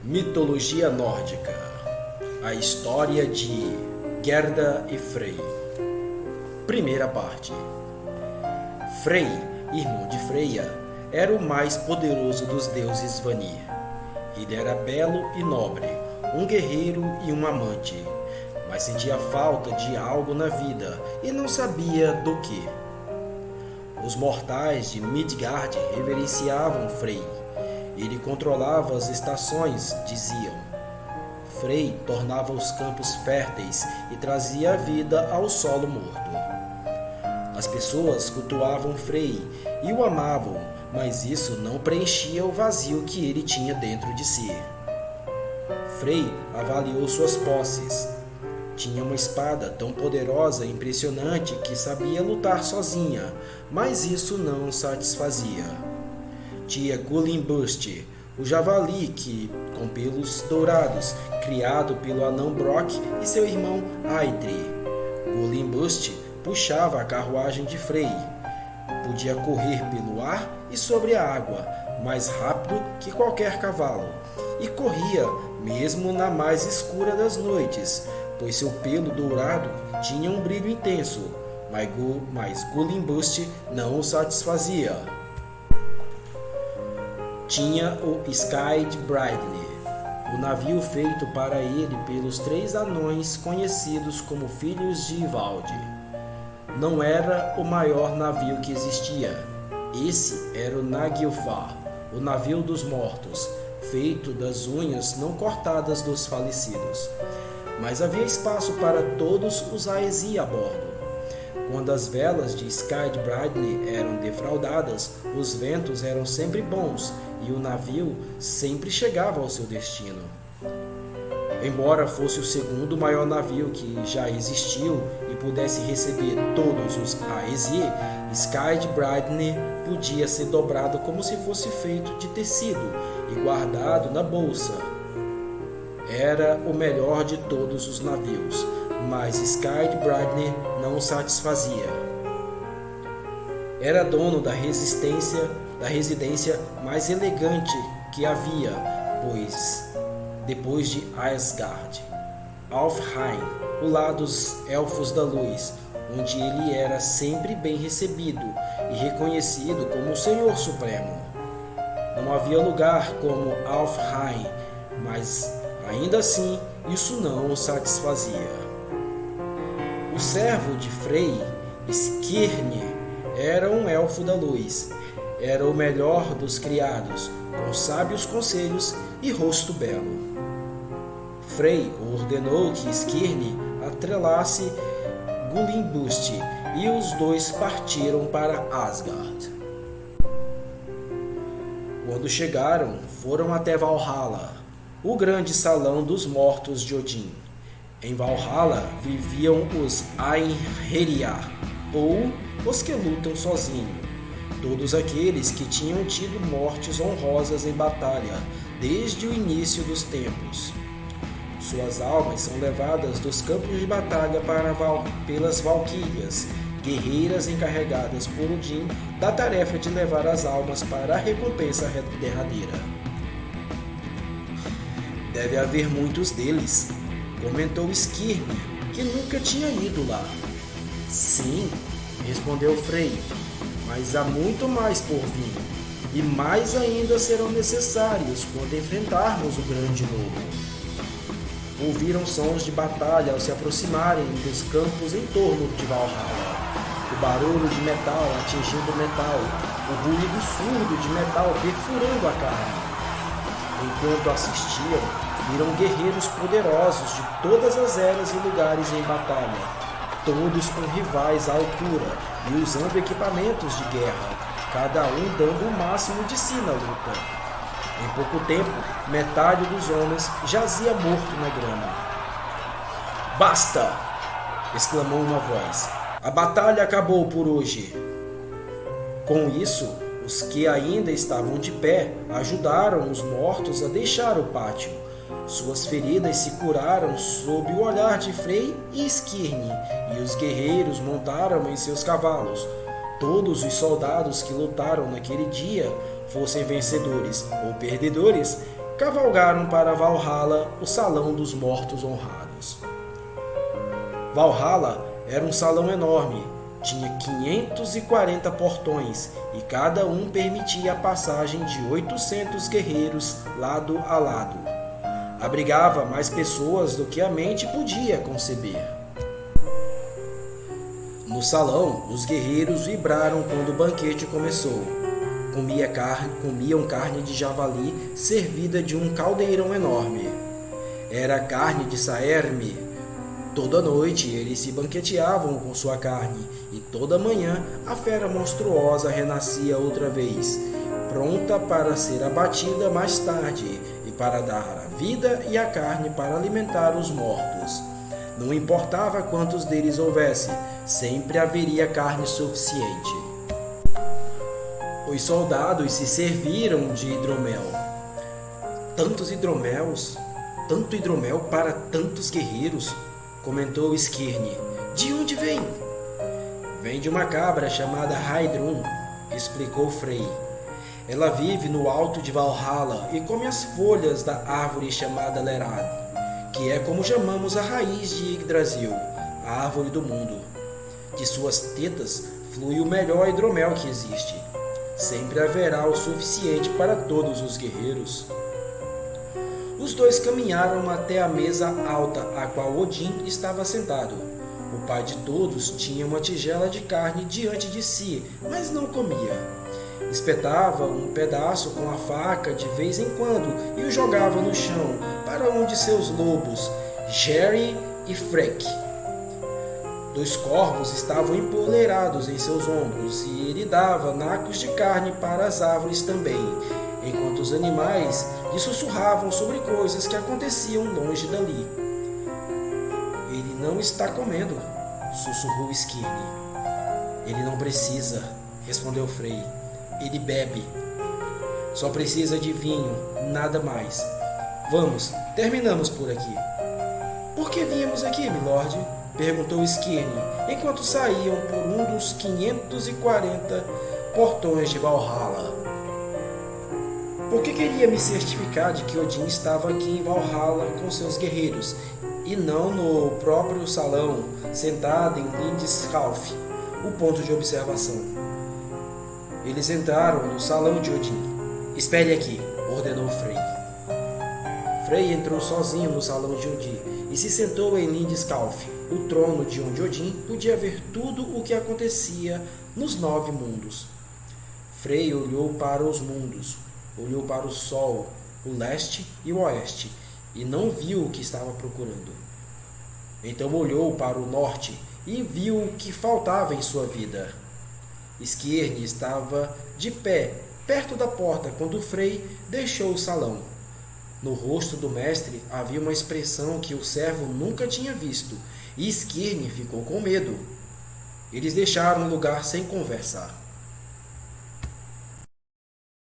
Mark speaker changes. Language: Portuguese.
Speaker 1: Mitologia nórdica. A história de Gerda e Frey. Primeira parte. Frey, irmão de Freya, era o mais poderoso dos deuses Vanir. Ele era belo e nobre, um guerreiro e um amante, mas sentia falta de algo na vida e não sabia do que. Os mortais de Midgard reverenciavam Frey. Ele controlava as estações, diziam. Frey tornava os campos férteis e trazia a vida ao solo morto. As pessoas cultuavam Frey e o amavam, mas isso não preenchia o vazio que ele tinha dentro de si. Frey avaliou suas posses. Tinha uma espada tão poderosa e impressionante que sabia lutar sozinha, mas isso não o satisfazia. Tinha Gullinburst, o javali com pelos dourados, criado pelo anão Brock e seu irmão Aitri. Gullinburst puxava a carruagem de Frey. Podia correr pelo ar e sobre a água, mais rápido que qualquer cavalo, e corria mesmo na mais escura das noites, pois seu pelo dourado tinha um brilho intenso, mas Gullinburst não o satisfazia. Tinha o Skidbladnir, o navio feito para ele pelos 3 anões conhecidos como filhos de Ivaldi. Não era o maior navio que existia. Esse era o Naglfar, o navio dos mortos, feito das unhas não cortadas dos falecidos. Mas havia espaço para todos os Aesi a bordo. Quando as velas de Skidbladnir eram defraudadas, os ventos eram sempre bons e o navio sempre chegava ao seu destino. Embora fosse o segundo maior navio que já existiu e pudesse receber todos os Aesi, Skidbladnir podia ser dobrado como se fosse feito de tecido e guardado na bolsa. Era o melhor de todos os navios, mas Skidbladnir não o satisfazia. Era dono da residência mais elegante que havia, pois depois de Asgard, Alfheim, o lar dos Elfos da Luz, onde ele era sempre bem recebido e reconhecido como o Senhor Supremo. Não havia lugar como Alfheim, mas ainda assim isso não o satisfazia. O servo de Frey, Skirnir, era um elfo da luz. Era o melhor dos criados, com sábios conselhos e rosto belo. Frey ordenou que Skirnir atrelasse Gullinburst e os dois partiram para Asgard. Quando chegaram, foram até Valhalla, o grande salão dos mortos de Odin. Em Valhalla viviam os Einherjar, ou os que lutam sozinhos, todos aqueles que tinham tido mortes honrosas em batalha desde o início dos tempos. Suas almas são levadas dos campos de batalha pelas valquírias, guerreiras encarregadas por Odin da tarefa de levar as almas para a recompensa derradeira. Deve haver muitos deles, comentou Skirnir, que nunca tinha ido lá. Sim, respondeu Frey, mas há muito mais por vir, e mais ainda serão necessários quando enfrentarmos o grande lobo. Ouviram sons de batalha ao se aproximarem dos campos em torno de Valhalla. O barulho de metal atingindo metal, o ruído surdo de metal perfurando a carne. Enquanto assistiam, viram guerreiros poderosos de todas as eras e lugares em batalha, todos com rivais à altura e usando equipamentos de guerra, cada um dando o máximo de si na luta. Em pouco tempo, metade dos homens jazia morto na grama. "Basta!" exclamou uma voz. "A batalha acabou por hoje." Com isso, os que ainda estavam de pé ajudaram os mortos a deixar o pátio. Suas feridas se curaram sob o olhar de Frey e Skirnir, e os guerreiros montaram em seus cavalos. Todos os soldados que lutaram naquele dia, fossem vencedores ou perdedores, cavalgaram para Valhalla, o salão dos mortos honrados. Valhalla era um salão enorme, tinha 540 portões e cada um permitia a passagem de 800 guerreiros lado a lado. Abrigava mais pessoas do que a mente podia conceber. No salão, os guerreiros vibraram quando o banquete começou. Comiam carne de javali servida de um caldeirão enorme. Era carne de Saérme. Toda noite eles se banqueteavam com sua carne, e toda manhã a fera monstruosa renascia outra vez, pronta para ser abatida mais tarde e para dar a vida e a carne para alimentar os mortos. Não importava quantos deles houvesse, sempre haveria carne suficiente. Os soldados se serviram de hidromel. Tanto hidromel para tantos guerreiros, comentou Skirne. De onde vem? Vem de uma cabra chamada Heidrun, explicou Frey. Ela vive no alto de Valhalla e come as folhas da árvore chamada Lerad, que é como chamamos a raiz de Yggdrasil, a árvore do mundo. De suas tetas flui o melhor hidromel que existe. Sempre haverá o suficiente para todos os guerreiros. Os dois caminharam até a mesa alta a qual Odin estava sentado. O pai de todos tinha uma tigela de carne diante de si, mas não comia. Espetava um pedaço com a faca de vez em quando e o jogava no chão, para um de seus lobos, Jerry e Freck. 2 corvos estavam empoleirados em seus ombros e ele dava nacos de carne para as árvores também, enquanto os animais lhe sussurravam sobre coisas que aconteciam longe dali. Ele não está comendo, sussurrou Skirne. Ele não precisa, respondeu Frey. Ele bebe. Só precisa de vinho, nada mais. Vamos, terminamos por aqui. Por que viemos aqui, milord? Perguntou Skirne, enquanto saíam por um dos 540 portões de Valhalla. Porque queria me certificar de que Odin estava aqui em Valhalla com seus guerreiros, e não no próprio salão, sentado em Lindiskalf, o ponto de observação. Eles entraram no salão de Odin. Espere aqui, ordenou Frey. Frey entrou sozinho no salão de Odin e se sentou em Lindiskalf, o trono de onde Odin podia ver tudo o que acontecia nos 9 mundos. Frey olhou para os mundos, olhou para o sol, o leste e o oeste, e não viu o que estava procurando. Então olhou para o norte e viu o que faltava em sua vida. Skirne estava de pé, perto da porta, quando Frey deixou o salão. No rosto do mestre havia uma expressão que o servo nunca tinha visto, e Skirne ficou com medo. Eles deixaram o lugar sem conversar.